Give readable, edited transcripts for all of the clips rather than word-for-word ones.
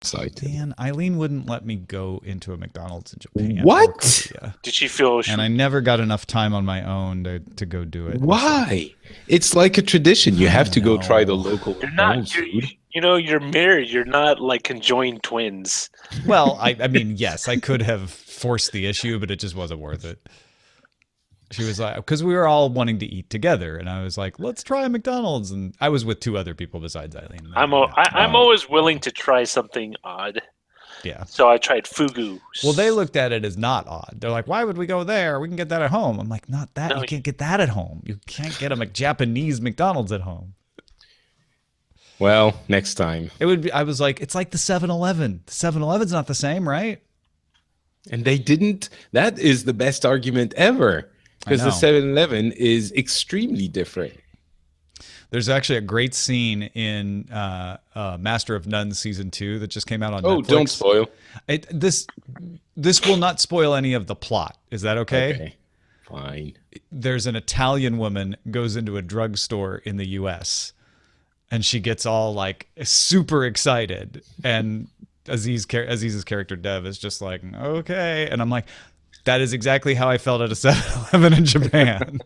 site. Man, Eileen wouldn't let me go into a McDonald's in Japan. or What? Korea. Did she feel? And I never got enough time on my own to go do it. Why? It's like a tradition. You have to go try the know. local You're not. McDonald's food. You're married. You're not like conjoined twins. Well, I mean, yes, I could have forced the issue, but it just wasn't worth it. She was like, because we were all wanting to eat together, and I was like, let's try a McDonald's. And I was with 2 other people besides Eileen. I'm always willing to try something odd. Yeah. So I tried fugu. Well, they looked at it as not odd. They're like, why would we go there? We can get that at home. I'm like, not that. No, you can't get that at home. You can't get a Japanese McDonald's at home. Well, next time. It would be. I was like, it's like the 7-Eleven. The 7-Eleven's not the same, right? And they didn't. That is the best argument ever. Because the 7-Eleven is extremely different. There's actually a great scene in Master of None season 2 that just came out on Netflix. Oh, don't spoil. This will not spoil any of the plot. Is that okay? Okay, fine. There's an Italian woman goes into a drugstore in the U.S. and she gets all like super excited, and Aziz's character Dev is just like, okay, and I'm like, that is exactly how I felt at a 7-Eleven in Japan.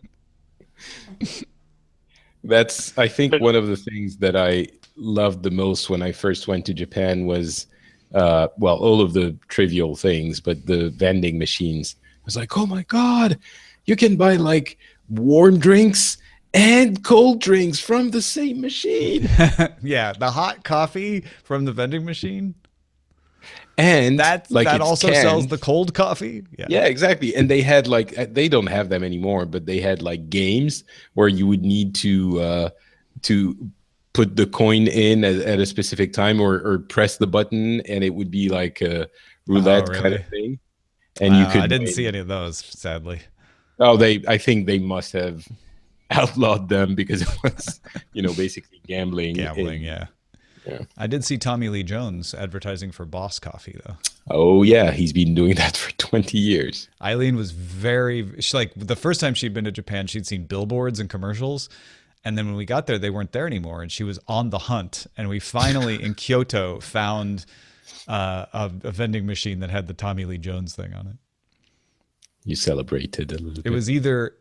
That's, I think, one of the things that I loved the most when I first went to Japan was, well, all of the trivial things, but the vending machines. I was like, oh my God, you can buy like warm drinks and cold drinks from the same machine. Yeah, the hot coffee from the vending machine. And that also sells the cold coffee. Yeah, exactly. And they had like, they don't have them anymore, but they had like games where you would need to put the coin in at a specific time, or press the button, and it would be like a roulette kind of thing. And you could. I didn't see any of those, sadly. Oh, I think they must have outlawed them because it was, basically gambling. Gambling, yeah. I did see Tommy Lee Jones advertising for Boss Coffee, though. Oh, yeah. He's been doing that for 20 years. Eileen was the first time she'd been to Japan, she'd seen billboards and commercials. And then when we got there, they weren't there anymore. And she was on the hunt. And we finally, in Kyoto, found a vending machine that had the Tommy Lee Jones thing on it. You celebrated a little bit. It was either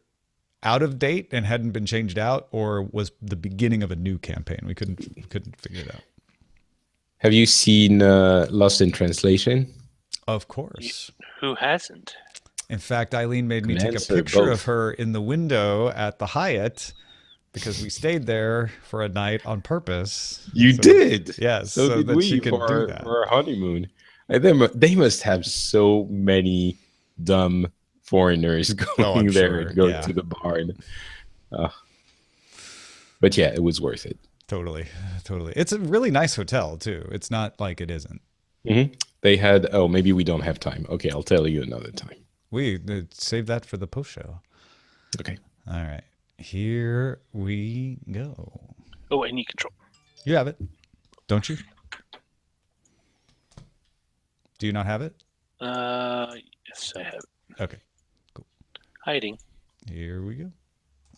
out of date and hadn't been changed out, or was the beginning of a new campaign. We couldn't figure it out. Have you seen Lost in Translation? Of course. Who hasn't? In fact, Eileen made me take a picture of her in the window at the Hyatt because we stayed there for a night on purpose. You did? Yes. So did that we she could for do that. our honeymoon. And they must have so many dumb foreigners going there and go to the barn. But yeah, it was worth it. Totally. It's a really nice hotel too. It's not like it isn't. Mm-hmm. They had, maybe we don't have time. Okay, I'll tell you another time. We save that for the post show. Okay. All right. Here we go. Oh, I need control. You have it, don't you? Do you not have it? Yes, I have it. Okay, cool. Hiding. Here we go.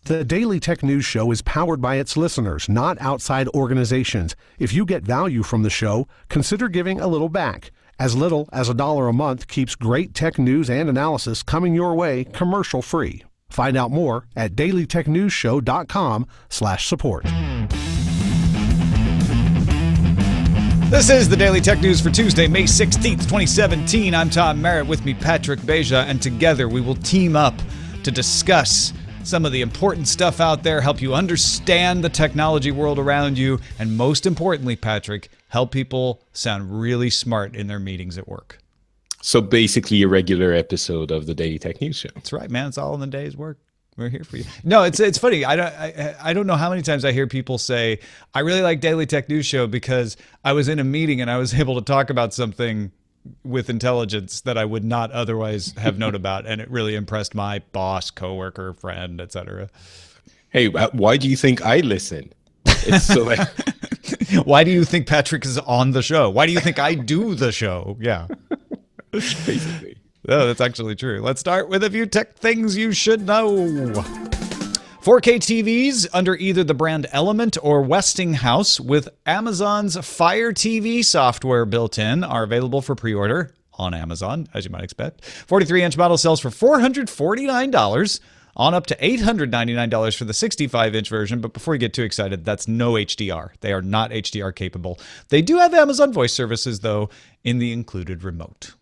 The Daily Tech News Show is powered by its listeners, not outside organizations. If you get value from the show, consider giving a little back. As little as $1 a month keeps great tech news and analysis coming your way commercial-free. Find out more at dailytechnewsshow.com/support. This is the Daily Tech News for Tuesday, May 16th, 2017. I'm Tom Merritt, with me Patrick Beja, and together we will team up to discuss some of the important stuff out there, help you understand the technology world around you, and most importantly, Patrick, help people sound really smart in their meetings at work. So basically a regular episode of the Daily Tech News Show. That's right, man. It's all in the day's work. We're here for you. No, it's funny. I don't know how many times I hear people say, I really like Daily Tech News Show because I was in a meeting and I was able to talk about something with intelligence that I would not otherwise have known about, and it really impressed my boss, coworker, friend, etc. Hey, why do you think I listen? It's so like, why do you think Patrick is on the show? Why do you think I do the show? Yeah, basically. Oh, that's actually true. Let's start with a few tech things you should know. 4K TVs under either the brand Element or Westinghouse with Amazon's Fire TV software built in are available for pre-order on Amazon, as you might expect. 43-inch model sells for $449, on up to $899 for the 65-inch version. But before you get too excited, that's no HDR. They are not HDR capable. They do have Amazon Voice services, though, in the included remote.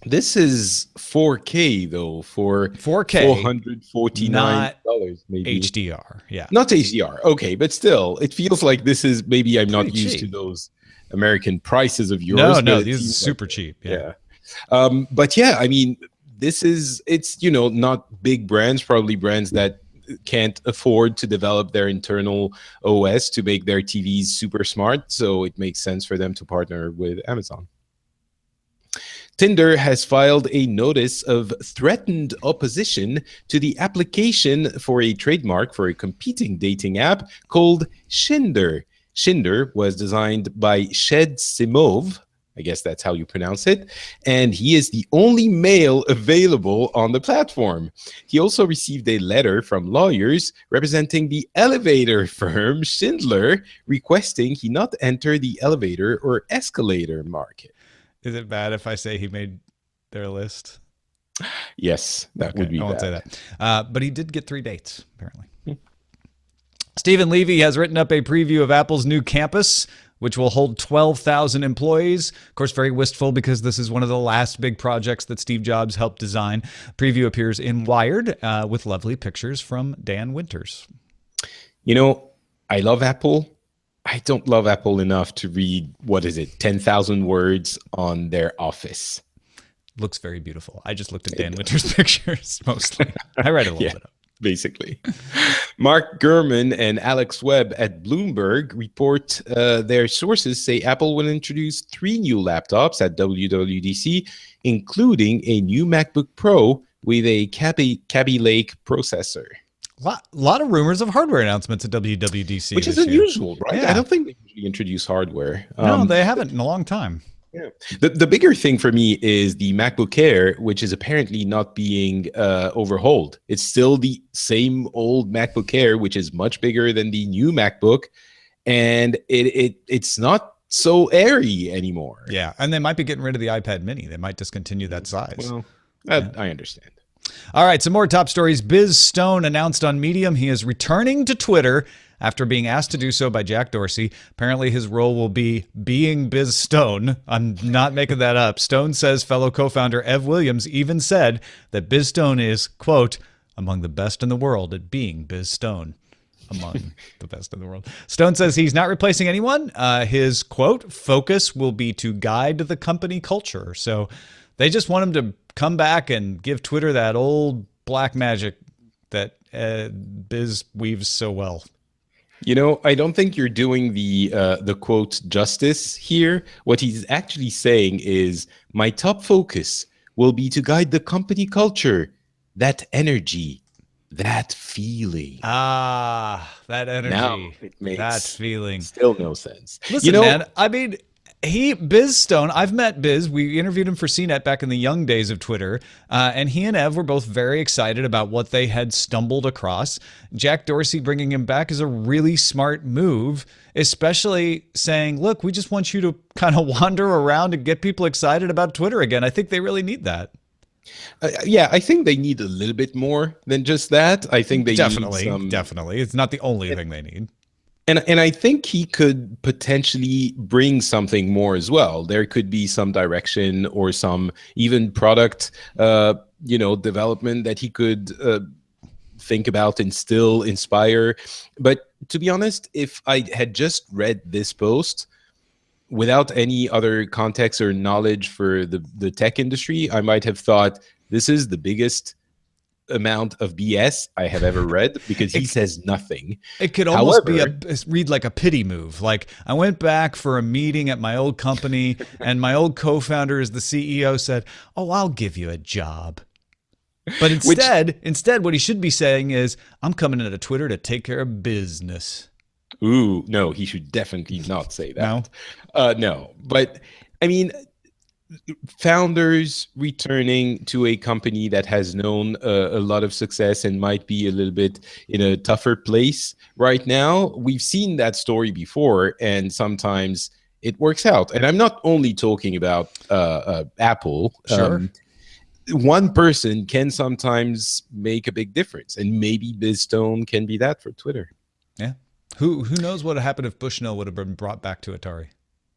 This is 4K though, for 4K, $449, maybe. HDR, yeah. Not HDR, okay, but still, it feels like this is, maybe I'm not Pretty used cheap. to those American prices of yours. No, but these are seems super like, cheap. Yeah. But yeah, I mean, it's, not big brands, probably brands that can't afford to develop their internal OS to make their TVs super smart. So it makes sense for them to partner with Amazon. Tinder has filed a notice of threatened opposition to the application for a trademark for a competing dating app called Shinder. Shinder was designed by Shed Simov, I guess that's how you pronounce it, and he is the only male available on the platform. He also received a letter from lawyers representing the elevator firm Schindler, requesting he not enter the elevator or escalator market. Is it bad if I say he made their list? Yes, that would be I won't bad. say that. But he did get 3 dates, apparently. Stephen Levy has written up a preview of Apple's new campus, which will hold 12,000 employees. Of course, very wistful because this is one of the last big projects that Steve Jobs helped design. Preview appears in Wired with lovely pictures from Dan Winters. I love Apple. I don't love Apple enough to read, 10,000 words on their Office. Looks very beautiful. I just looked at Dan Winters' pictures mostly. I read it a little bit up. Basically. Mark Gurman and Alex Webb at Bloomberg report their sources say Apple will introduce 3 new laptops at WWDC, including a new MacBook Pro with a Kaby Lake processor. A lot of rumors of hardware announcements at WWDC. Which is this year. unusual, right? Yeah. I don't think they usually introduce hardware. No, they haven't in a long time. Yeah. The bigger thing for me is the MacBook Air, which is apparently not being overhauled. It's still the same old MacBook Air, which is much bigger than the new MacBook, and it's not so airy anymore. Yeah, and they might be getting rid of the iPad Mini. They might discontinue that size. Well, I understand. All right, some more top stories. Biz Stone announced on Medium he is returning to Twitter after being asked to do so by Jack Dorsey. Apparently his role will be being Biz Stone. I'm not making that up. Stone says fellow co-founder Ev Williams even said that Biz Stone is, quote, among the best in the world at being Biz Stone. Among the best in the world. Stone says he's not replacing anyone. His, quote, focus will be to guide the company culture. So they just want him to come back and give Twitter that old black magic that Biz weaves so well. I don't think you're doing the quote justice here. What he's actually saying is, my top focus will be to guide the company culture, that energy, that feeling. Ah, that energy, now it makes that feeling. Still no sense. Listen, man, I mean, Biz Stone, I've met Biz. We interviewed him for CNET back in the young days of Twitter. And he and Ev were both very excited about what they had stumbled across. Jack Dorsey bringing him back is a really smart move, especially saying, look, we just want you to kind of wander around and get people excited about Twitter again. I think they really need that. Yeah, I think they need a little bit more than just that. I think they definitely. It's not the only thing they need. And I think he could potentially bring something more as well. There could be some direction or some even product, development that he could think about and still inspire. But to be honest, if I had just read this post without any other context or knowledge for the tech industry, I might have thought this is the biggest amount of BS I have ever read, because he says nothing. It could almost read like a pity move. Like, I went back for a meeting at my old company and my old co-founder as the CEO said, oh, I'll give you a job. But instead, what he should be saying is, I'm coming into Twitter to take care of business. Ooh, no, he should definitely not say that. No? No, but I mean, founders returning to a company that has known a lot of success and might be a little bit in a tougher place right now. We've seen that story before, and sometimes it works out. And I'm not only talking about Apple. Sure. One person can sometimes make a big difference, and maybe Biz Stone can be that for Twitter. Yeah. Who knows what would happen if Bushnell would have been brought back to Atari?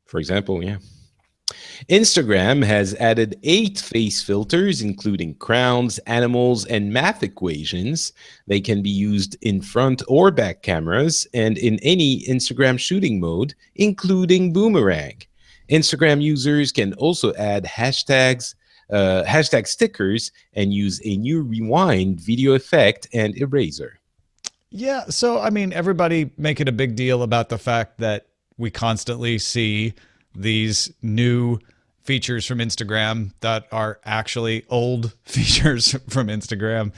For example, yeah. Instagram has added 8 face filters, including crowns, animals, and math equations. They can be used in front or back cameras and in any Instagram shooting mode, including boomerang. Instagram users can also add hashtag stickers and use a new rewind video effect and eraser. Yeah, so I mean, everybody making a big deal about the fact that we constantly see these new features from Instagram that are actually old features from Instagram,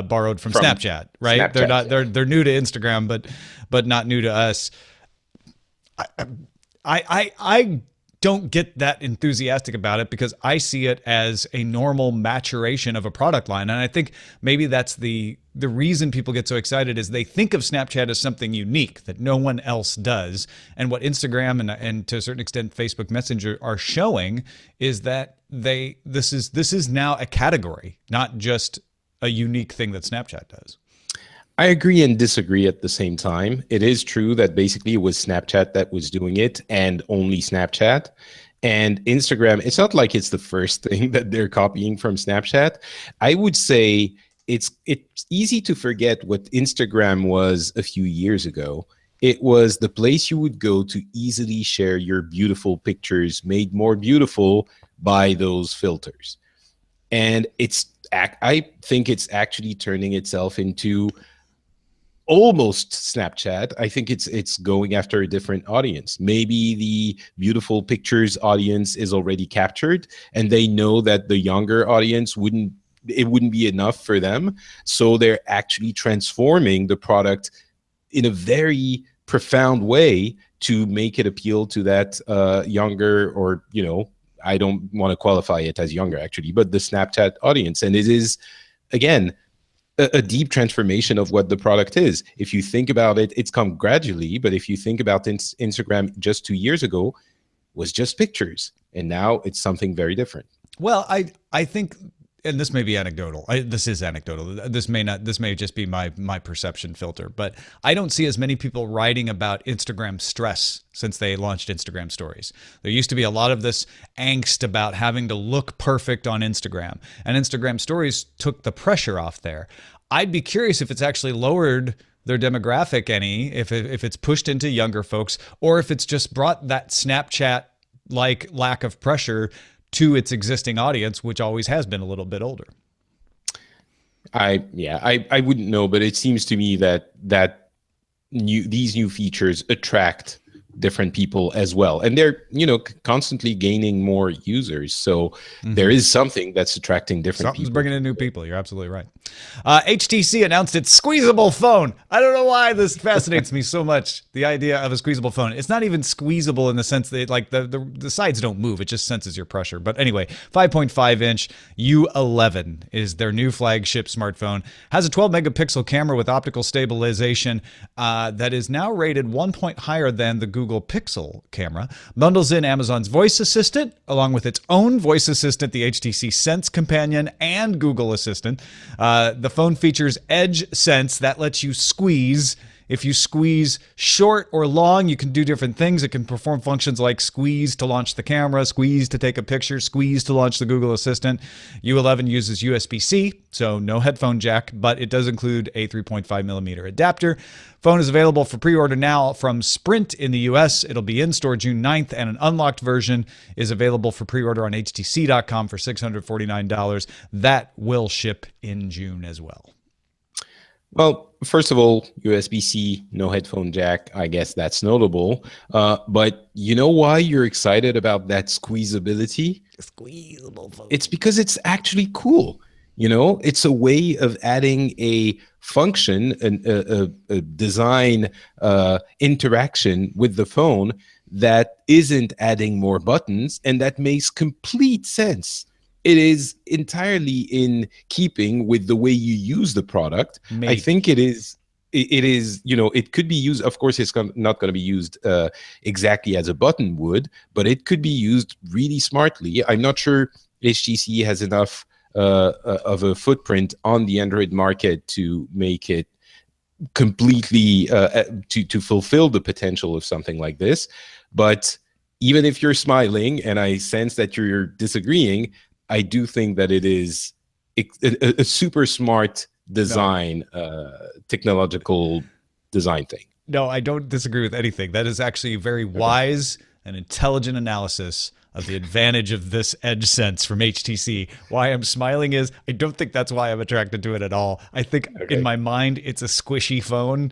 borrowed from Snapchat, right? Snapchat, they're not they're new to Instagram, but not new to us. I don't get that enthusiastic about it because I see it as a normal maturation of a product line. And I think maybe that's the reason people get so excited is they think of Snapchat as something unique that no one else does. And what Instagram and to a certain extent Facebook Messenger are showing is that this is now a category, not just a unique thing that Snapchat does. I agree and disagree at the same time. It is true that basically it was Snapchat that was doing it and only Snapchat. And Instagram, it's not like it's the first thing that they're copying from Snapchat. I would say it's easy to forget what Instagram was a few years ago. It was the place you would go to easily share your beautiful pictures made more beautiful by those filters. And I think it's actually turning itself into almost Snapchat. I think it's going after a different audience. Maybe the beautiful pictures audience is already captured and they know that the younger audience wouldn't be enough for them. So they're actually transforming the product in a very profound way to make it appeal to that younger, or, I don't want to qualify it as younger actually, but the Snapchat audience. And it is, again, a deep transformation of what the product is. If you think about it, it's come gradually, but if you think about Instagram just 2 years ago, was just pictures, and now it's something very different. Well, I think, and this may be anecdotal. This is anecdotal. This may just be my perception filter, but I don't see as many people writing about Instagram stress since they launched Instagram stories. There used to be a lot of this angst about having to look perfect on Instagram, and Instagram stories took the pressure off there. I'd be curious if it's actually lowered their demographic any, if it's pushed into younger folks, or if it's just brought that Snapchat-like lack of pressure to its existing audience, which always has been a little bit older. I wouldn't know, but it seems to me that these new features attract different people as well, and they're constantly gaining more users. So there is something that's attracting different Something's people. Bringing in new people. You're absolutely right. HTC announced its squeezable phone. I don't know why this fascinates me so much. The idea of a squeezable phone. It's not even squeezable in the sense that the sides don't move. It just senses your pressure. But anyway, 5.5 inch U11 is their new flagship smartphone. Has a 12 megapixel camera with optical stabilization that is now rated 1 point higher than the Google Pixel camera. Bundles in Amazon's voice assistant along with its own voice assistant, the HTC Sense companion, and Google Assistant. The phone features Edge Sense that lets you squeeze. If you squeeze short or long, you can do different things. It can perform functions like squeeze to launch the camera, squeeze to take a picture, squeeze to launch the Google Assistant. U11 uses USB-C, so no headphone jack, but it does include a 3.5 millimeter adapter. Phone is available for pre-order now from Sprint in the US. It'll be in store June 9th, and an unlocked version is available for pre-order on htc.com for $649. That will ship in June as well. Well, first of all, USB-C, no headphone jack. I guess that's notable. But you know why you're excited about that squeezability? Squeezable phone. It's because it's actually cool. It's a way of adding a function, a design interaction with the phone that isn't adding more buttons, and that makes complete sense. It is entirely in keeping with the way you use the product. Maybe. I think it is. It is, it could be used. Of course, it's not going to be used exactly as a button would, but it could be used really smartly. I'm not sure HTC has enough of a footprint on the Android market to make it completely to fulfill the potential of something like this. But even if you're smiling, and I sense that you're disagreeing, I do think that it is a super smart design, technological design thing. No, I don't disagree with anything. That is actually a very wise and intelligent analysis of the advantage of this Edge Sense from HTC. Why I'm smiling is I don't think that's why I'm attracted to it at all. I think in my mind it's a squishy phone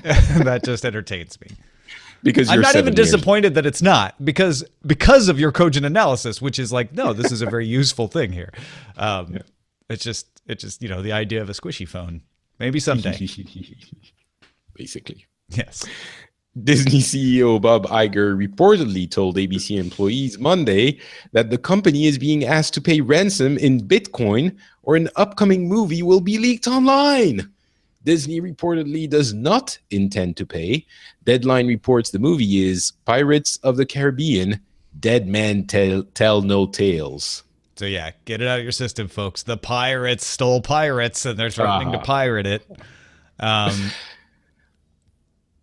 that just entertains me. Because I'm not even disappointed that it's not, because of your cogent analysis, which is like, no, this is a very useful thing here. It's just the idea of a squishy phone. Maybe someday. Basically. Yes. Disney CEO Bob Iger reportedly told ABC employees Monday that the company is being asked to pay ransom in Bitcoin or an upcoming movie will be leaked online. Disney reportedly does not intend to pay. Deadline reports the movie is Pirates of the Caribbean, Dead Men Tell No Tales. So yeah, get it out of your system, folks. The pirates stole pirates, and they're threatening to pirate it.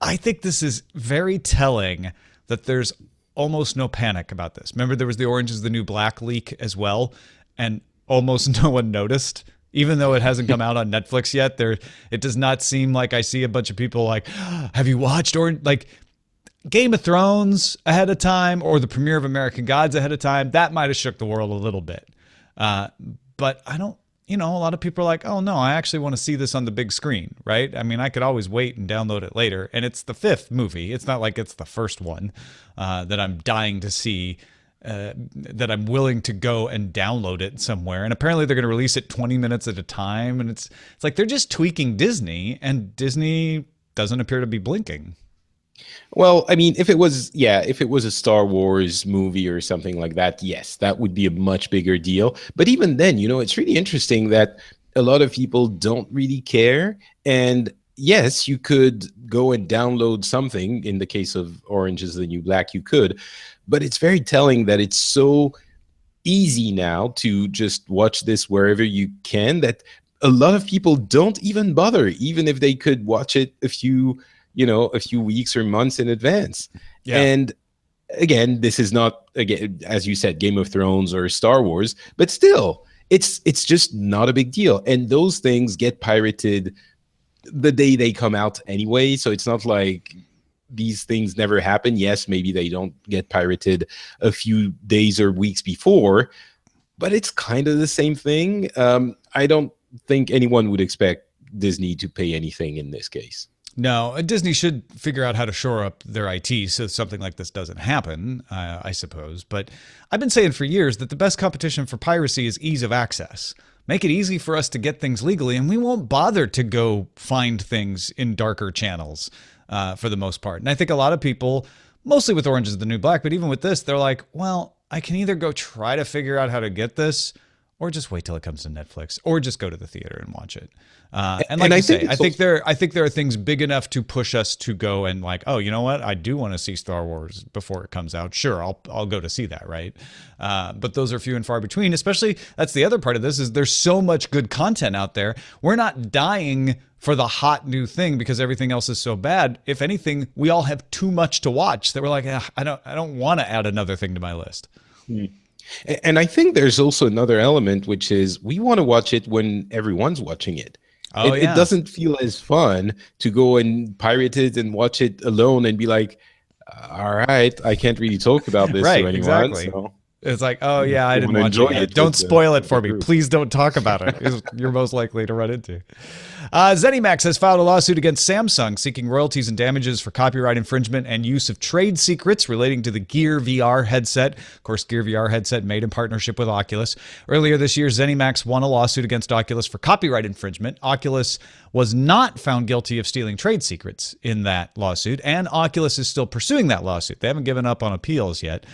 I think this is very telling that there's almost no panic about this. Remember, there was the Orange is the New Black leak as well, and almost no one noticed. Even though it hasn't come out on Netflix yet, it does not seem like I see a bunch of people like, have you watched like Game of Thrones ahead of time or the premiere of American Gods ahead of time? That might have shook the world a little bit. But I don't, a lot of people are like, oh no, I actually want to see this on the big screen, right? I mean, I could always wait and download it later. And it's the 5th movie. It's not like it's the first one that I'm dying to see. That I'm willing to go and download it somewhere. And apparently they're going to release it 20 minutes at a time. And it's like they're just tweaking Disney, and Disney doesn't appear to be blinking. Well, I mean, if it was a Star Wars movie or something like that, yes, that would be a much bigger deal. But even then, it's really interesting that a lot of people don't really care. And yes, you could go and download something. In the case of Orange is the New Black, you could. But it's very telling that it's so easy now to just watch this wherever you can that a lot of people don't even bother, even if they could watch it a few weeks or months in advance. Yeah. And again, this is not, again, as you said, Game of Thrones or Star Wars, but still, it's just not a big deal. And those things get pirated the day they come out anyway. So it's not like these things never happen. Yes, maybe they don't get pirated a few days or weeks before, but it's kind of the same thing. I don't think anyone would expect Disney to pay anything in this case. No, Disney should figure out how to shore up their IT so something like this doesn't happen, I suppose. But I've been saying for years that the best competition for piracy is ease of access. Make it easy for us to get things legally, and we won't bother to go find things in darker channels for the most part. And I think a lot of people, mostly with Orange is the New Black, but even with this, they're like, well, I can either go try to figure out how to get this, or just wait till it comes to Netflix, or just go to the theater and watch it. And like you say, I think there are things big enough to push us to go and like, oh, you know what? I do want to see Star Wars before it comes out. Sure, I'll go to see that, right? But those are few and far between. Especially, that's the other part of this, is there's so much good content out there. We're not dying for the hot new thing because everything else is so bad. If anything, we all have too much to watch that we're like, I don't want to add another thing to my list. And I think there's also another element, which is we want to watch it when everyone's watching it. It doesn't feel as fun to go and pirate it and watch it alone and be like, all right, I can't really talk about this to anyone. Exactly. So. It's like, oh yeah, I didn't wanna watch enjoy it yet. it Don't with the- spoil it with for the me. group. Please don't talk about it. You're most likely to run into. Zenimax has filed a lawsuit against Samsung seeking royalties and damages for copyright infringement and use of trade secrets relating to the Gear VR headset. Of course, Gear VR headset made in partnership with Oculus. Earlier this year, Zenimax won a lawsuit against Oculus for copyright infringement. Oculus was not found guilty of stealing trade secrets in that lawsuit, and Oculus is still pursuing that lawsuit. They haven't given up on appeals yet.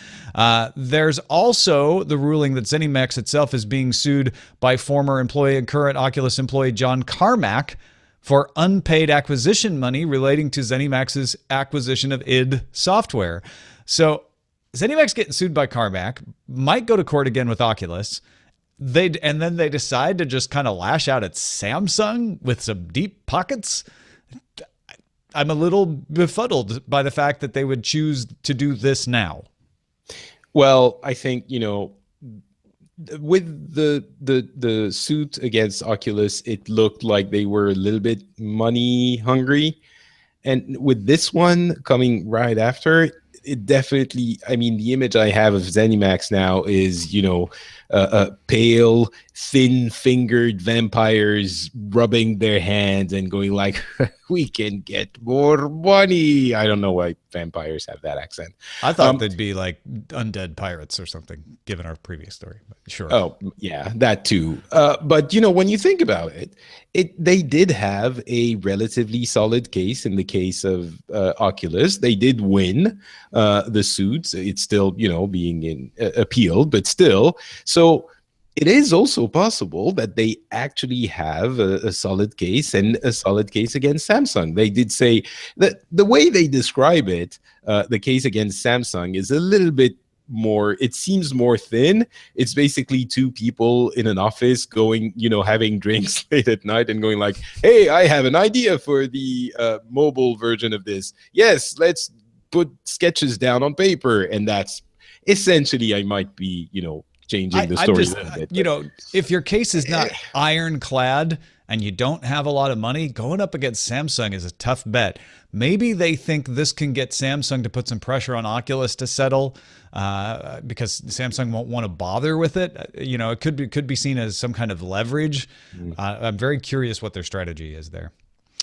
There's also the ruling that Zenimax itself is being sued by former employee and current Oculus employee John Carmack for unpaid acquisition money relating to Zenimax's acquisition of id Software. So Zenimax getting sued by Carmack, might go to court again with Oculus. And then they decide to just kind of lash out at Samsung with some deep pockets. I'm a little befuddled by the fact that they would choose to do this now. Well, I think, with the suit against Oculus, it looked like they were a little bit money hungry. And with this one coming right after, it definitely, I mean, the image I have of Zenimax now is, pale, thin-fingered vampires rubbing their hands and going like, we can get more money. I don't know why vampires have that accent. I thought they'd be like undead pirates or something, given our previous story. But sure. Oh, yeah, that too. But, when you think about it, they did have a relatively solid case in the case of Oculus. They did win the suits. It's still, being appealed, but still. So it is also possible that they actually have a solid case and a solid case against Samsung. They did say that the way they describe it, the case against Samsung is a little bit more, it seems more thin. It's basically two people in an office going, having drinks late at night and going like, hey, I have an idea for the mobile version of this. Yes, let's put sketches down on paper. And that's essentially, I might be, changing the story a little bit. If your case is not ironclad and you don't have a lot of money, going up against Samsung is a tough bet. Maybe they think this can get Samsung to put some pressure on Oculus to settle because Samsung won't want to bother with it. It could be seen as some kind of leverage. I'm very curious what their strategy is there.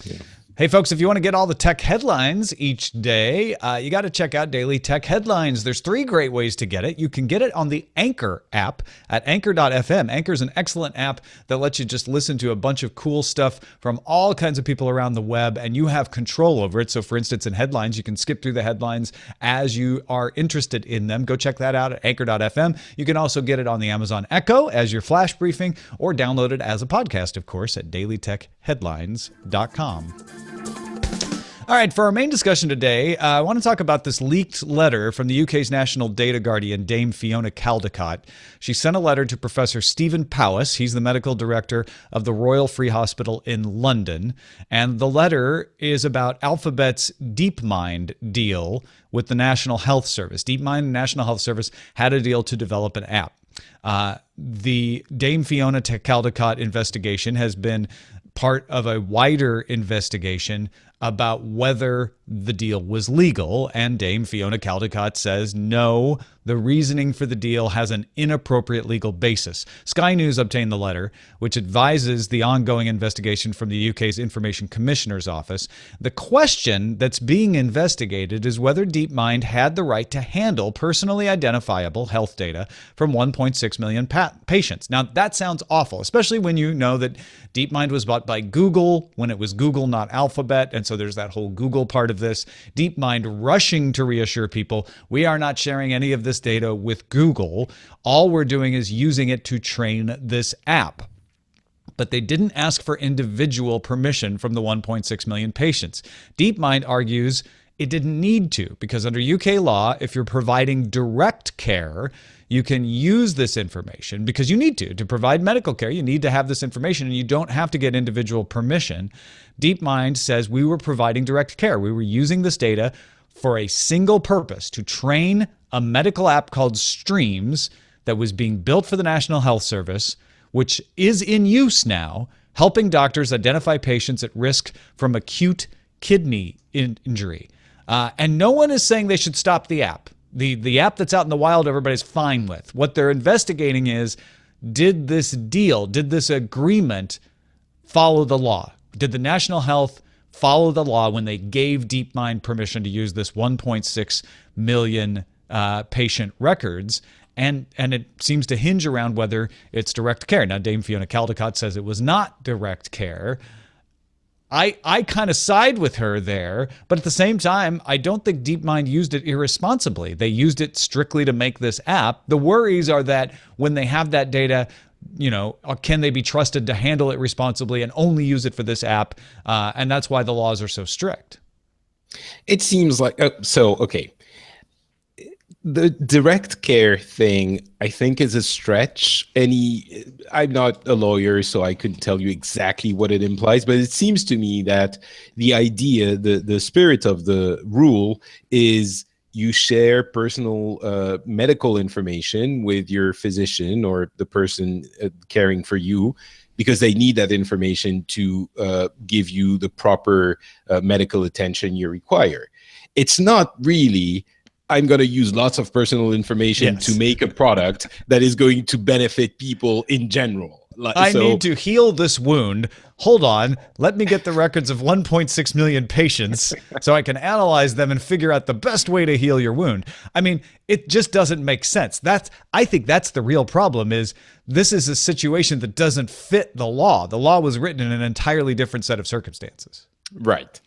Yeah. Hey, folks, if you want to get all the tech headlines each day, you got to check out Daily Tech Headlines. There's 3 great ways to get it. You can get it on the Anchor app at anchor.fm. Anchor is an excellent app that lets you just listen to a bunch of cool stuff from all kinds of people around the web, and you have control over it. So, for instance, in headlines, you can skip through the headlines as you are interested in them. Go check that out at anchor.fm. You can also get it on the Amazon Echo as your flash briefing, or download it as a podcast, of course, at dailytechheadlines.com. All right, for our main discussion today, I want to talk about this leaked letter from the UK's national data guardian, Dame Fiona Caldicott. She sent a letter to Professor Stephen Powis. He's the medical director of the Royal Free Hospital in London. And the letter is about Alphabet's DeepMind deal with the National Health Service. DeepMind and National Health Service had a deal to develop an app. The Dame Fiona Caldicott investigation has been part of a wider investigation about whether the deal was legal, and Dame Fiona Caldicott says no, the reasoning for the deal has an inappropriate legal basis. Sky News obtained the letter, which advises the ongoing investigation from the UK's Information Commissioner's Office. The question that's being investigated is whether DeepMind had the right to handle personally identifiable health data from 1.6 million patients. Now, that sounds awful, especially when you know that DeepMind was bought by Google when it was Google, not Alphabet, and so there's that whole Google part of this. DeepMind rushing to reassure people, we are not sharing any of this data with Google. All we're doing is using it to train this app. But they didn't ask for individual permission from the 1.6 million patients. DeepMind argues it didn't need to, because under UK law, if you're providing direct care, you can use this information because you need to provide medical care. You need to have this information and you don't have to get individual permission. DeepMind says we were providing direct care. We were using this data for a single purpose, to train a medical app called Streams that was being built for the National Health Service, which is in use now, helping doctors identify patients at risk from acute kidney injury. And no one is saying they should stop the app. The app that's out in the wild, everybody's fine with. What they're investigating is, did this deal, did this agreement follow the law? Did the National Health follow the law when they gave DeepMind permission to use this 1.6 million patient records? And it seems to hinge around whether it's direct care. Now, Dame Fiona Caldicott says it was not direct care. I kind of side with her there, but at the same time, I don't think DeepMind used it irresponsibly. They used it strictly to make this app. The worries are that when they have that data, can they be trusted to handle it responsibly and only use it for this app? And that's why the laws are so strict. It seems like, okay. The direct care thing, I think, is a stretch. I'm not a lawyer, so I couldn't tell you exactly what it implies, but it seems to me that the idea, the spirit of the rule is you share personal medical information with your physician or the person caring for you, because they need that information to give you the proper medical attention you require. It's not really, I'm going to use lots of personal information to make a product that is going to benefit people in general. I need to heal this wound. Hold on. Let me get the records of 1.6 million patients so I can analyze them and figure out the best way to heal your wound. I mean, it just doesn't make sense. I think that's the real problem. Is this is a situation that doesn't fit the law. The law was written in an entirely different set of circumstances. Right.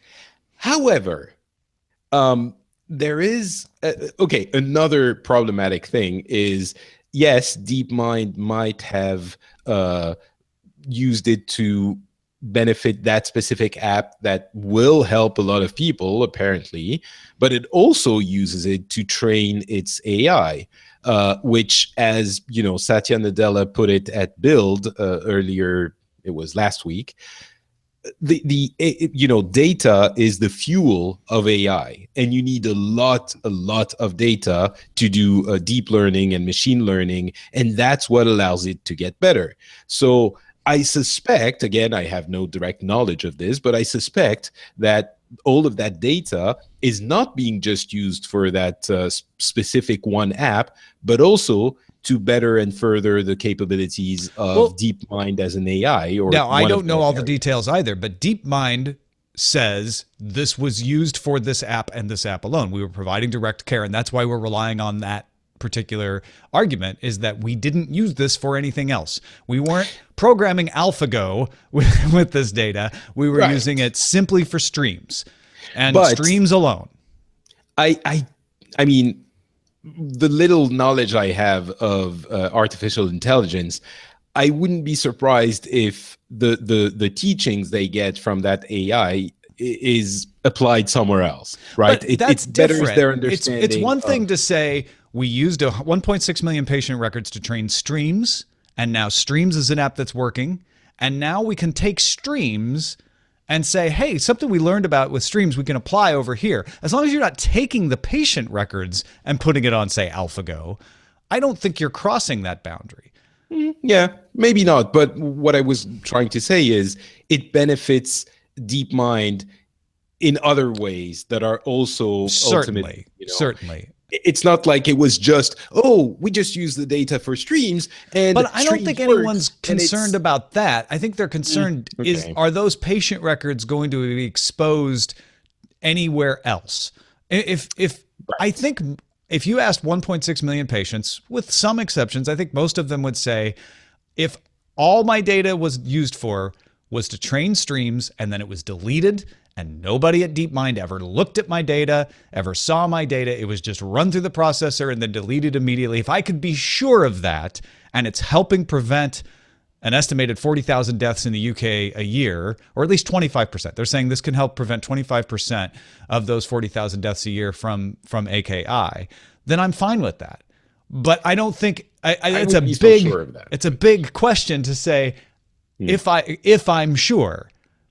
However, there is another problematic thing is, yes, DeepMind might have used it to benefit that specific app that will help a lot of people, apparently, but it also uses it to train its AI, which, as Satya Nadella put it at Build earlier, it was last week, data is the fuel of AI, and you need a lot of data to do deep learning and machine learning, and that's what allows it to get better. So I suspect, again, I have no direct knowledge of this, but I suspect that all of that data is not being just used for that specific one app, but also to better and further the capabilities of DeepMind as an AI. Now, I don't know all the details either, but DeepMind says this was used for this app and this app alone. We were providing direct care, and that's why we're relying on that particular argument, is that we didn't use this for anything else. We weren't programming AlphaGo with this data. We were using it simply for streams and streams alone. I mean, the little knowledge I have of artificial intelligence, I wouldn't be surprised if the teachings they get from that AI is applied somewhere else, right? That's it betters their understanding. It's one thing to say we used 1.6 million patient records to train Streams, and now Streams is an app that's working, and now we can take Streams and say, hey, something we learned about with Streams we can apply over here. As long as you're not taking the patient records and putting it on, say, AlphaGo, I don't think you're crossing that boundary. Yeah, maybe not. But what I was trying to say is it benefits DeepMind in other ways that are also certainly. It's not like it was just, we just use the data for streams. But I don't think anyone's concerned about that. I think they're concerned are those patient records going to be exposed anywhere else? I think if you asked 1.6 million patients, with some exceptions, I think most of them would say, if all my data was used for was to train streams and then it was deleted and nobody at DeepMind ever looked at my data, ever saw my data, it was just run through the processor and then deleted immediately. If I could be sure of that, and it's helping prevent an estimated 40,000 deaths in the UK a year, or at least 25%. They're saying this can help prevent 25% of those 40,000 deaths a year from AKI. Then I'm fine with that. But I don't think it's a big question to say if I'm sure.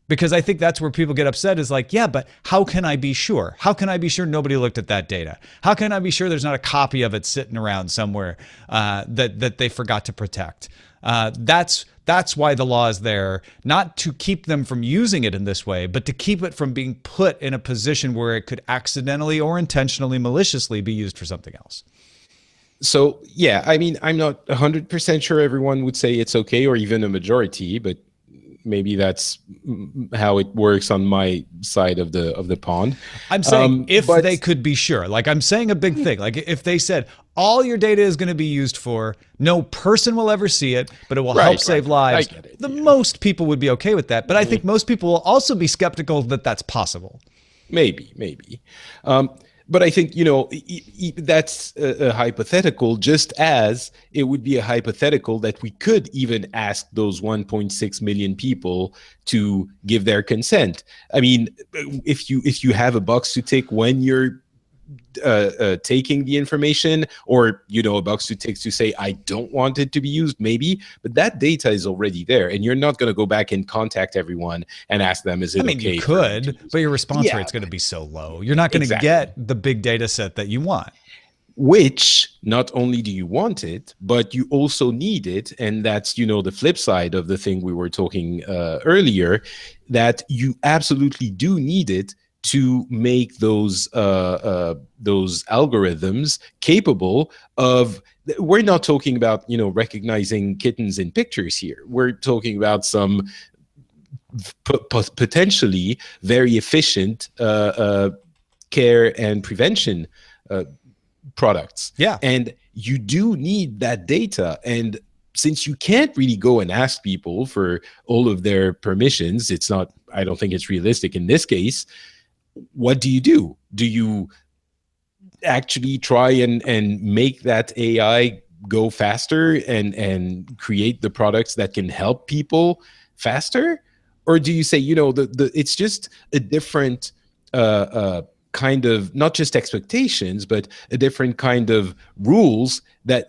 Because I think that's where people get upset is like, yeah, but how can I be sure? How can I be sure nobody looked at that data? How can I be sure there's not a copy of it sitting around somewhere that they forgot to protect? That's That's why the law is there, not to keep them from using it in this way, but to keep it from being put in a position where it could accidentally or intentionally, maliciously be used for something else. So, yeah, I mean, I'm not 100% sure everyone would say it's okay, or even a majority, but maybe that's how it works on my side of the pond. I'm saying if they could be sure, like I'm saying a big thing, like if they said all your data is going to be used for, no person will ever see it, but it will help save lives. Most people would be okay with that. But I think most people will also be skeptical that that's possible. Maybe. But I think, that's a hypothetical, just as it would be a hypothetical that we could even ask those 1.6 million people to give their consent. I mean, if you have a box to tick when you're taking the information, or a box to tick to say I don't want it to be used, maybe, but that data is already there, and you're not going to go back and contact everyone and ask them, is it okay? I mean, you could, but your response rate's going to be so low. You're not going to get the big data set that you want. Which, not only do you want it, but you also need it, and that's the flip side of the thing we were talking earlier, that you absolutely do need it to make those algorithms capable of. We're not talking about recognizing kittens in pictures here. We're talking about some potentially very efficient care and prevention products. Yeah, and you do need that data. And since you can't really go and ask people for all of their permissions, I don't think it's realistic in this case. What do? Do you actually try and make that AI go faster and create the products that can help people faster? Or do you say, it's just a different kind of, not just expectations, but a different kind of rules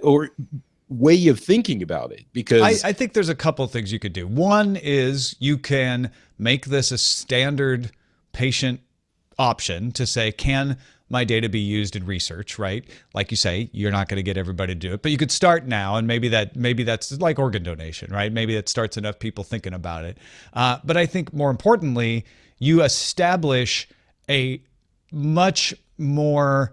or way of thinking about it? Because I think there's a couple of things you could do. One is you can make this a standard patient option to say, can my data be used in research, right? Like you say, you're not going to get everybody to do it, but you could start now, and maybe that's like organ donation, right? Maybe that starts enough people thinking about it. But I think more importantly, you establish a much more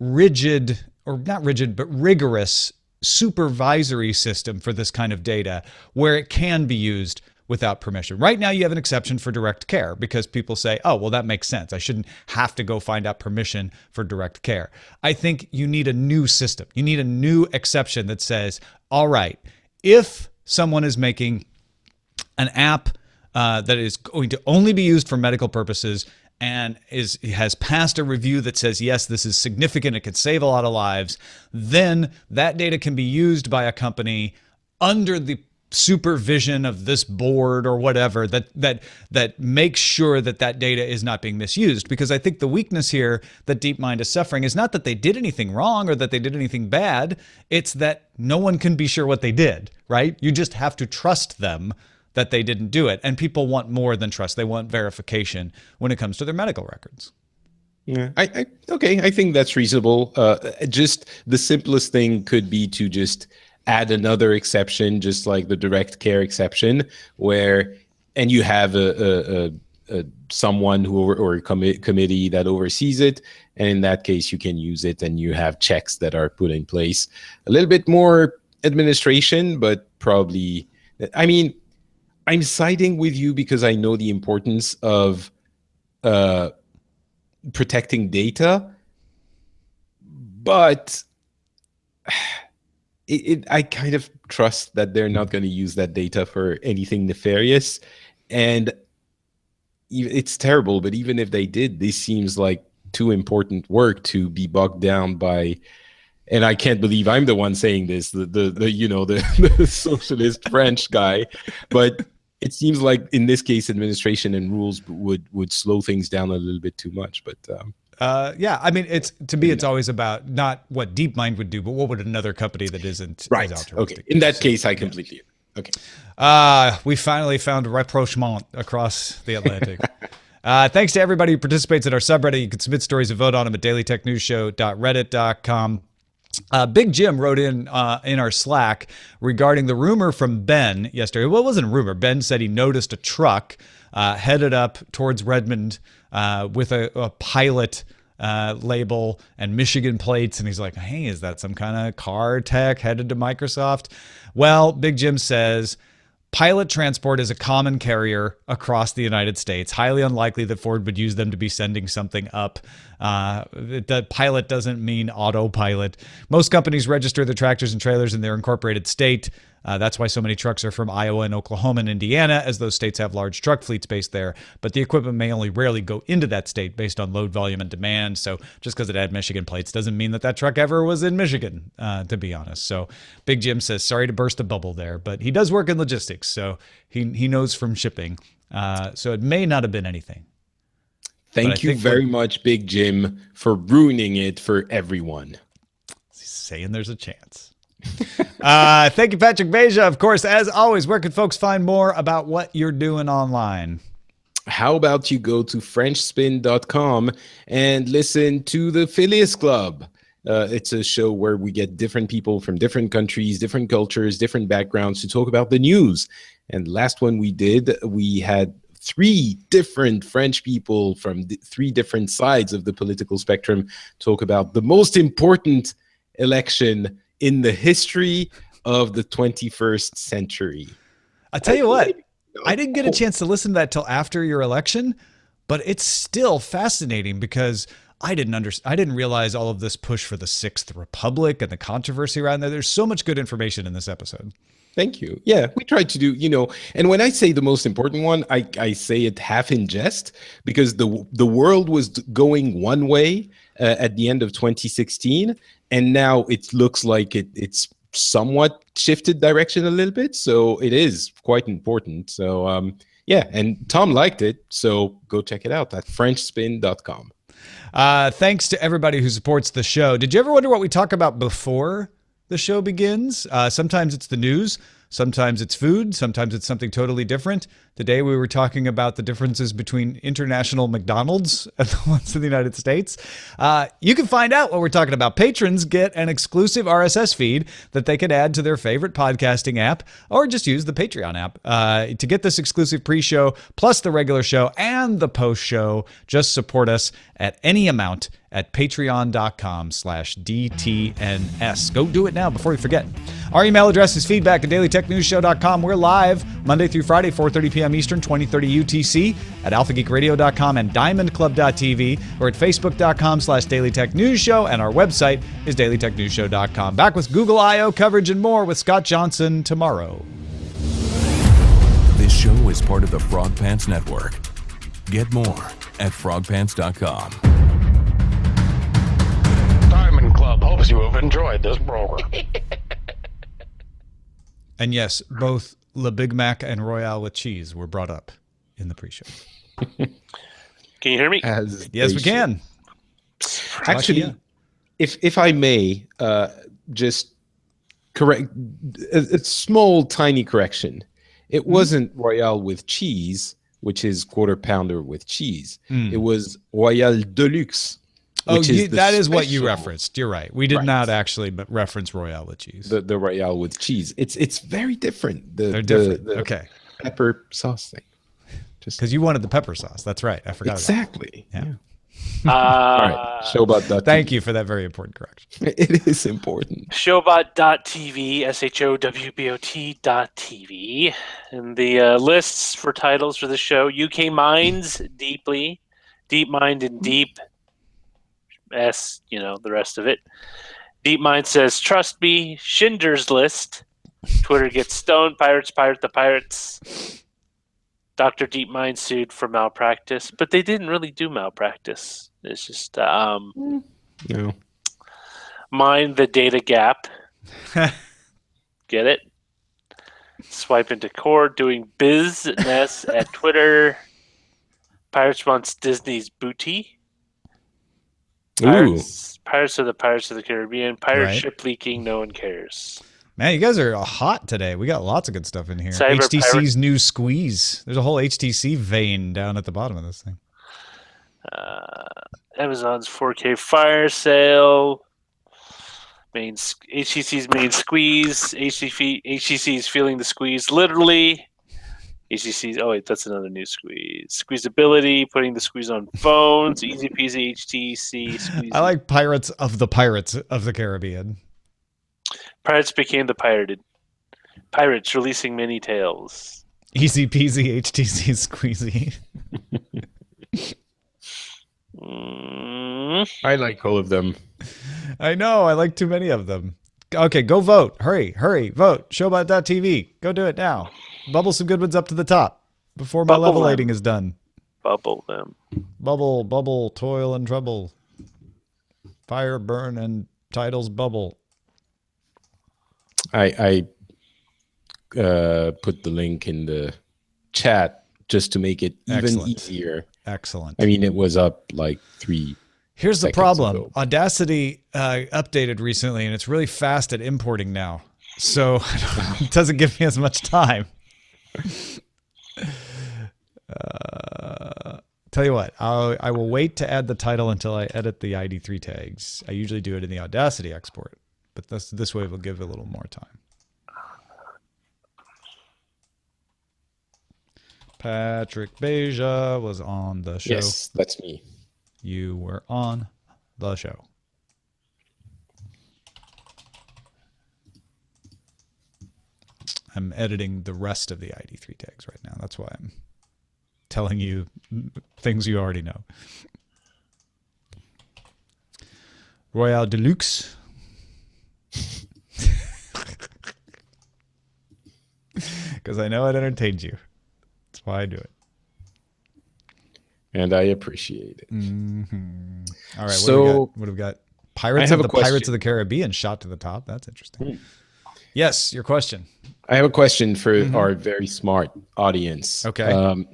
rigid, or not rigid, but rigorous supervisory system for this kind of data where it can be used without permission. Right now, you have an exception for direct care because people say, oh, well, that makes sense. I shouldn't have to go find out permission for direct care. I think you need a new system. You need a new exception that says, all right, if someone is making an app that is going to only be used for medical purposes and has passed a review that says, yes, this is significant, it could save a lot of lives, then that data can be used by a company under the supervision of this board or whatever that makes sure that data is not being misused. Because I think the weakness here that DeepMind is suffering is not that they did anything wrong or that they did anything bad. It's that no one can be sure what they did, right? You just have to trust them that they didn't do it. And people want more than trust. They want verification when it comes to their medical records. Yeah, okay. I think that's reasonable. Just the simplest thing could be to just add another exception, just like the direct care exception, and you have a someone or a committee that oversees it, and in that case you can use it, and you have checks that are put in place. A little bit more administration, but probably, I mean, I'm siding with you because I know the importance of protecting data, but I kind of trust that they're not going to use that data for anything nefarious. And it's terrible, but even if they did, this seems like too important work to be bogged down by. And I can't believe I'm the one saying this, the socialist French guy, but it seems like in this case, administration and rules would slow things down a little bit too much. But yeah, I mean, it's always about not what DeepMind would do, but what would another company that isn't right. As altruistic. Okay. In that case, I completely agree. Okay. We finally found rapprochement across the Atlantic. Thanks to everybody who participates in our subreddit. You can submit stories and vote on them at dailytechnewsshow.reddit.com. Big Jim wrote in our Slack regarding the rumor from Ben yesterday. Well, it wasn't a rumor. Ben said he noticed a truck headed up towards Redmond with a pilot label and Michigan plates. And he's like, hey, is that some kind of car tech headed to Microsoft? Well, Big Jim says Pilot Transport is a common carrier across the United States. Highly unlikely that Ford would use them to be sending something up. The pilot doesn't mean autopilot. Most companies register their tractors and trailers in their incorporated state. That's why so many trucks are from Iowa and Oklahoma and Indiana, as those states have large truck fleets based there. But the equipment may only rarely go into that state based on load volume and demand. So just because it had Michigan plates doesn't mean that truck ever was in Michigan, to be honest. So Big Jim says, sorry to burst a bubble there, but he does work in logistics, so he knows from shipping. So it may not have been anything. Thank you very much, Big Jim, for ruining it for everyone. Saying there's a chance. Thank you, Patrick Beja. Of course, as always, where can folks find more about what you're doing online? How about you go to FrenchSpin.com and listen to the Phileas Club? It's a show where we get different people from different countries, different cultures, different backgrounds to talk about the news. And last one we did, we had 3 different French people from 3 different sides of the political spectrum talk about the most important election in the history of the 21st century. I tell you what, I didn't get a chance to listen to that till after your election, but it's still fascinating because I didn't realize all of this push for the 6th Republic and the controversy around there. There's so much good information in this episode. Thank you. Yeah, we tried to do, and when I say the most important one, I say it half in jest because the world was going one way at the end of 2016, and now it looks like it's somewhat shifted direction a little bit. So it is quite important. So yeah, and Tom liked it. So go check it out at FrenchSpin.com. Thanks to everybody who supports the show. Did you ever wonder what we talk about before the show begins? Sometimes it's the news. Sometimes it's food. Sometimes it's something totally different. Today we were talking about the differences between international McDonald's and the ones in the United States. You can find out what we're talking about. Patrons get an exclusive RSS feed that they can add to their favorite podcasting app or just use the Patreon app. To get this exclusive pre-show plus the regular show and the post-show, just support us at any amount at patreon.com/DTNS. Go do it now before you forget. Our email address is feedback@dailytechnewsshow.com. We're live Monday through Friday, 4:30 p.m. Eastern, 2030 UTC at alphageekradio.com and diamondclub.tv or at facebook.com/dailytechnewsshow, and our website is dailytechnewsshow.com. Back with Google I.O. coverage and more with Scott Johnson tomorrow. This show is part of the Frog Pants Network. Get more at frogpants.com. Diamond Club hopes you have enjoyed this program. And yes, both Le Big Mac and Royale with cheese were brought up in the pre-show. Can you hear me? Yes, we can. Actually, if I may, just correct a small, tiny correction. It wasn't Royale with cheese, which is quarter pounder with cheese. It was Royale Deluxe. Oh, that is what you referenced. You're right. We did not actually reference Royale with cheese. The Royale with cheese. It's very different. They're different. Okay. Pepper sauce thing. Just because you wanted the pepper sauce. That's right. I forgot. Exactly. Yeah. All right. Showbot.tv. Thank you for that very important correction. It is important. Showbot.tv, SHOWBOT.tv. And the lists for titles for the show: UK Minds, Deeply, DeepMind and Deep. The rest of it. DeepMind says, trust me, Schindler's List. Twitter gets stoned. Pirates pirate the pirates. Dr. DeepMind sued for malpractice, but they didn't really do malpractice. It's just No. mind the data gap. Get it? Swipe into cord, doing business at Twitter. Pirates wants Disney's booty. Pirates are the Pirates of the Caribbean. Pirate ship leaking, no one cares. Man, you guys are hot today. We got lots of good stuff in here. Cyber HTC's new squeeze. There's a whole HTC vein down at the bottom of this thing. Amazon's 4K fire sale. HTC's main squeeze. HTC is feeling the squeeze literally. HTC's, oh wait, that's another new squeeze. Squeezability, putting the squeeze on phones. Easy peasy HTC squeeze. I like Pirates of the Caribbean. Pirates became the pirated. Pirates releasing many tales. Easy peasy HTC squeezy. I like all of them. I know. I like too many of them. Okay, go vote. Hurry, vote. Showbot.tv. Go do it now. Bubble some good ones up to the top before my levelating is done. Bubble them. Bubble, toil and trouble. Fire, burn, and titles bubble. I put the link in the chat just to make it even easier. Excellent. I mean, it was up like 3 Here's the seconds problem. ago. Audacity updated recently, and it's really fast at importing now. So it doesn't give me as much time. Tell you what, I will wait to add the title until I edit the ID3 tags. I usually do it in the Audacity export, but this way will give it a little more time. Patrick Beja was on the show. Yes, that's me. You were on the show. I'm editing the rest of the ID3 tags right now. That's why I'm telling you things you already know. Royale Deluxe. Because I know it entertains you. That's why I do it. And I appreciate it. Mm-hmm. All right. So what have we got? Pirates of the Caribbean shot to the top. That's interesting. Yes, your question. I have a question for our very smart audience. Okay.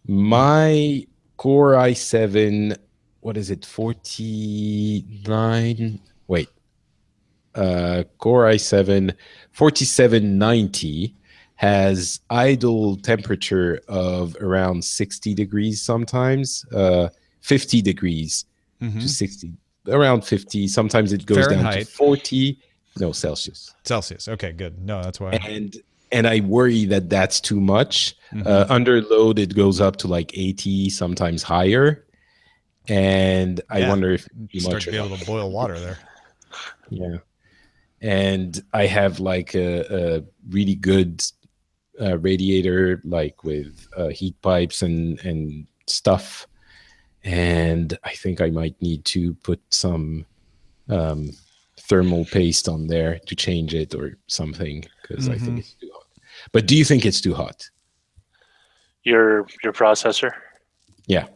My Core i7, what is it? 49. Wait. Core i7 4790 has idle temperature of around 60 degrees sometimes, 50 degrees to 60, around 50. Sometimes it goes down to 40. No, Celsius. Celsius. Okay, good. No, that's why. And I worry that that's too much. Under load, it goes up to like 80, sometimes higher. And I wonder if you start to be able to boil water there. Yeah. And I have like a really good radiator, like with heat pipes and stuff. And I think I might need to put some thermal paste on there to change it or something, because I think it's too hot. But do you think it's too hot? Your processor? Yeah.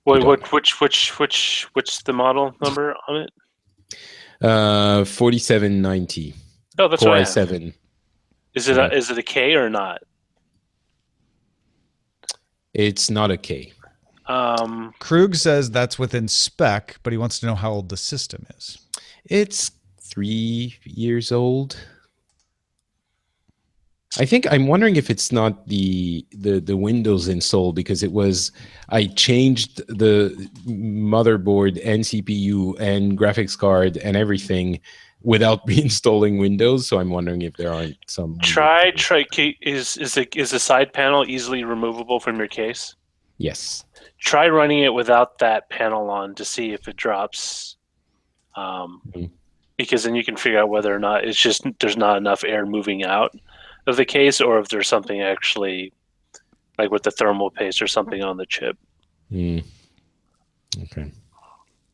Wait, which the model number on it? 4790. Oh, that's Core what I i7. Is it is it a K or not? It's not a K. Krug says that's within spec, but he wants to know how old the system is. It's 3 years old. I think I'm wondering if it's not the Windows install, because I changed the motherboard and CPU and graphics card and everything without reinstalling Windows. So I'm wondering if there aren't some. Try is a side panel easily removable from your case? Yes. Try running it without that panel on to see if it drops. Because then you can figure out whether or not it's just there's not enough air moving out of the case, or if there's something actually like with the thermal paste or something on the chip. Okay.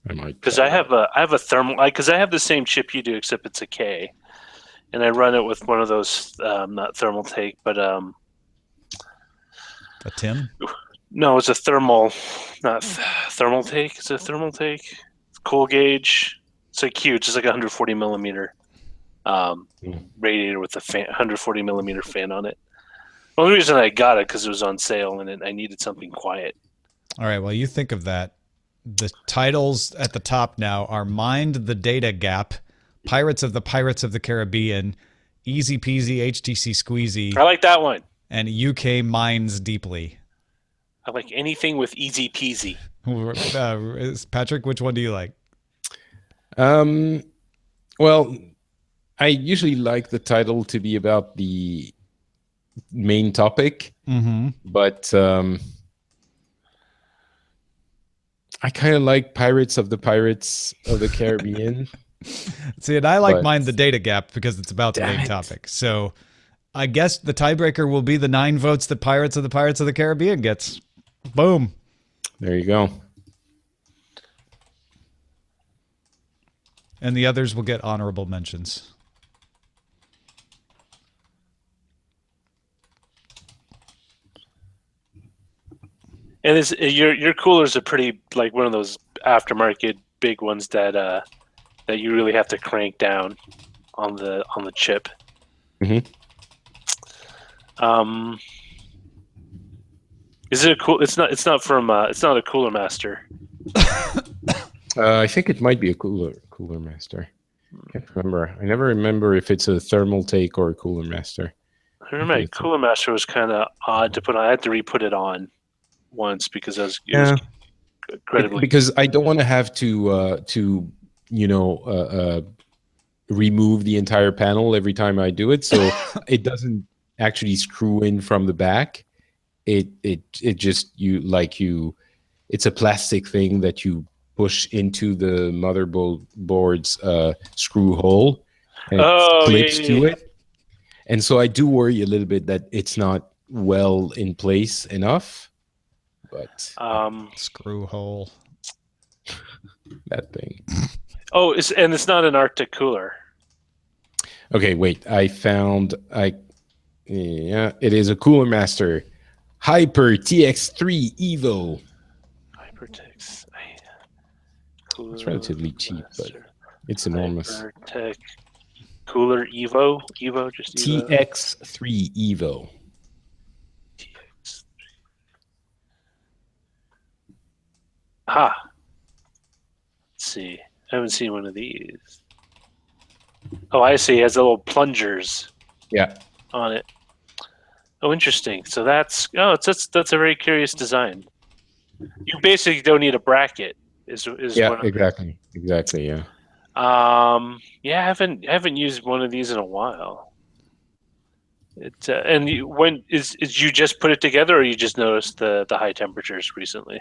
I might, because I have a thermal, because I have the same chip you do, except it's a K, and I run it with one of those not thermal take, but a Tim. No, it's a thermal, not thermal take. It's a thermal take. It's cool gauge. It's like huge. It's like 140 millimeter radiator with a 140 millimeter fan on it. The only reason I got it because it was on sale and I needed something quiet. All right. Well, you think of that. The titles at the top now are Mind the Data Gap, Pirates of the Caribbean, Easy Peasy HTC Squeezy. I like that one. And UK Mines Deeply. I like anything with easy peasy. Patrick, which one do you like? Well, I usually like the title to be about the main topic, but I kind of like Pirates of the Caribbean. See, and I like mine the data gap because it's about the main topic. So I guess the tiebreaker will be the 9 votes that Pirates of the Caribbean gets. Boom. There you go. And the others will get honorable mentions. And your cooler's a pretty like one of those aftermarket big ones that that you really have to crank down on the chip. Mm-hmm. Is it a cool? It's not from. It's not a Cooler Master. I think it might be a Cooler Master. Can't remember. I never remember if it's a thermal take or a Cooler Master. I remember Cooler Master was kind of odd to put on. I had to re-put it on once because it was incredibly. Because I don't want to have to remove the entire panel every time I do it, so it doesn't actually screw in from the back. It just it's a plastic thing that you push into the motherboard's screw hole and it clips to it. And so I do worry a little bit that it's not well in place enough. But screw hole. That thing. Oh, it's not an Arctic cooler. Okay, wait. It is a Cooler Master Hyper TX3 Evo. HyperTex. It's relatively cheap, but it's enormous. HyperTech Cooler Evo. Just Evo. TX3 Evo. TX3. Ah. Let's see. I haven't seen one of these. Oh, I see. It has little plungers. Yeah. On it. Oh, interesting. So that's a very curious design. You basically don't need a bracket. Exactly. Yeah. I haven't used one of these in a while. Did you just put it together, or you just noticed the high temperatures recently?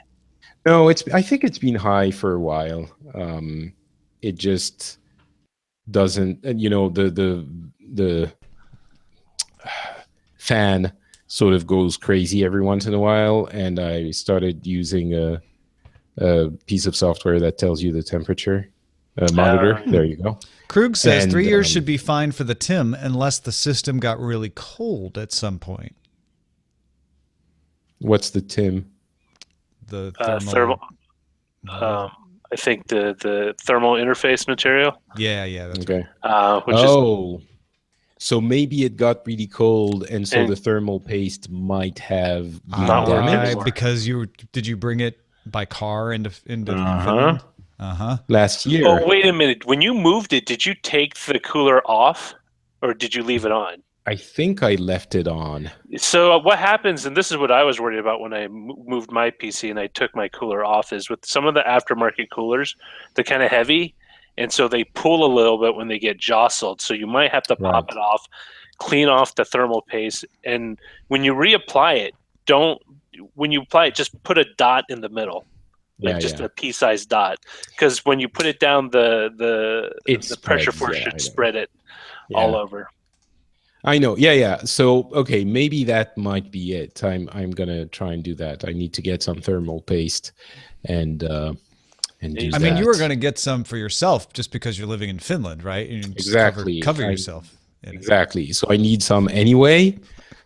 No, I think it's been high for a while. It just doesn't, the fan sort of goes crazy every once in a while, and I started using a piece of software that tells you the temperature monitor. There you go. Krug says 3 years should be fine for the TIM unless the system got really cold at some point. What's the TIM? The thermal. I think the thermal interface material. Yeah, that's okay. Right. So maybe it got really cold, and so the thermal paste might have been damaged. Because did you bring it by car into Finland? Last year. Oh, wait a minute. When you moved it, did you take the cooler off, or did you leave it on? I think I left it on. So what happens, and this is what I was worried about when I moved my PC and I took my cooler off, is with some of the aftermarket coolers, they're kind of heavy, and so they pull a little bit when they get jostled. So you might have to pop it off, clean off the thermal paste, and when you reapply it, just put a dot in the middle. A pea-sized dot, because when you put it down, the pressure force should spread it all over. I know. Yeah. So, okay, maybe that might be it. I'm gonna try and do that. I need to get some thermal paste and do that. I mean, you were gonna get some for yourself just because you're living in Finland, right? And exactly. Cover yourself. Exactly. So I need some anyway.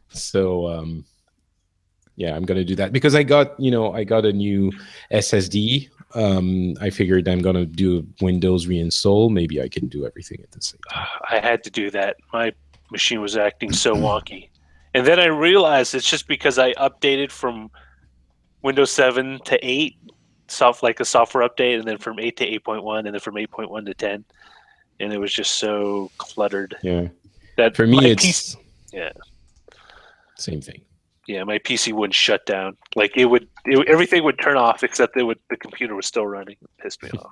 So I'm gonna do that because I got a new SSD. I figured I'm gonna do Windows reinstall. Maybe I can do everything at the same time. I had to do that. My machine was acting so wonky, and then I realized it's just because I updated from Windows 7 to 8, like a software update, and then from 8 to 8.1, and then from 8.1 to 10, and it was just so cluttered. Yeah, that for me it's same thing. Yeah, my PC wouldn't shut down. Like everything would turn off except the computer was still running. It pissed me off.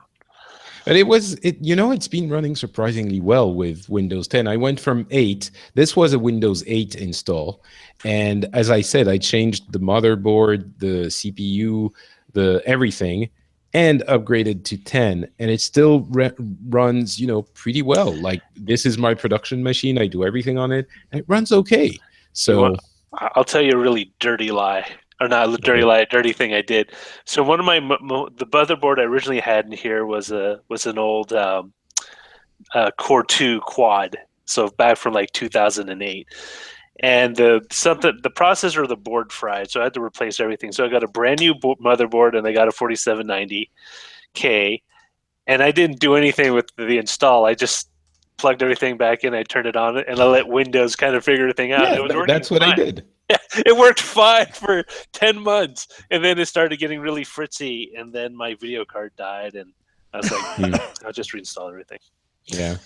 But it's been running surprisingly well with Windows 10. I went from 8. This was a Windows 8 install. And as I said, I changed the motherboard, the CPU, the everything, and upgraded to 10. And it still runs, pretty well. Like, this is my production machine. I do everything on it. And it runs okay. So I'll tell you a really dirty lie. Or not a dirty lie, a dirty thing I did. So one of the motherboard I originally had in here was an old Core 2 quad. So back from like 2008. And the processor of the board fried, so I had to replace everything. So I got a brand new motherboard, and I got a 4790K, and I didn't do anything with the install. I just plugged everything back in, I turned it on, and I let Windows kind of figure the thing out. Yeah, It was working that's what fine. I did. Yeah, it worked fine for 10 months, and then it started getting really fritzy, and then my video card died, and I was like, I'll just reinstall everything. Yeah,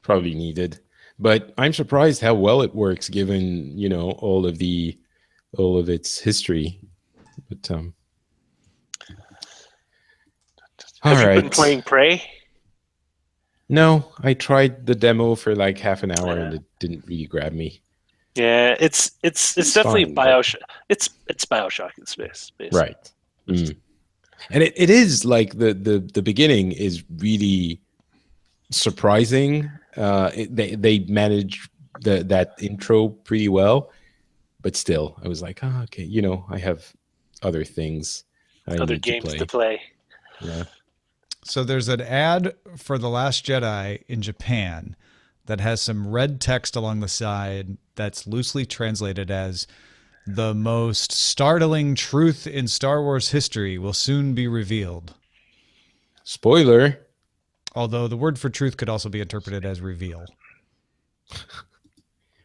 probably needed. But I'm surprised how well it works given, all of its history. But Have you been playing Prey? No, I tried the demo for like half an hour and it didn't really grab me. Yeah, it's definitely fine, BioShock. It's BioShock in space, basically. Right. And it is like the beginning is really surprising. They managed that intro pretty well, but still, I was like, okay, I have other things. Other games to play. Yeah. So there's an ad for The Last Jedi in Japan that has some red text along the side that's loosely translated as "The most startling truth in Star Wars history will soon be revealed." Spoiler. Although the word for truth could also be interpreted as reveal.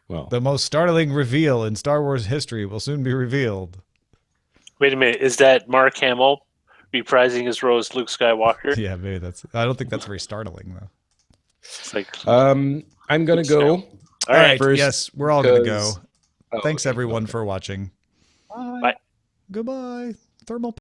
Well, the most startling reveal in Star Wars history will soon be revealed. Wait a minute, is that Mark Hamill reprising his role as Luke Skywalker? Yeah, maybe I don't think that's very startling though. It's like, I'm gonna go. all right. First, yes, we're all gonna go. Oh, Thanks okay, everyone okay. for watching. Bye. Goodbye. Thermal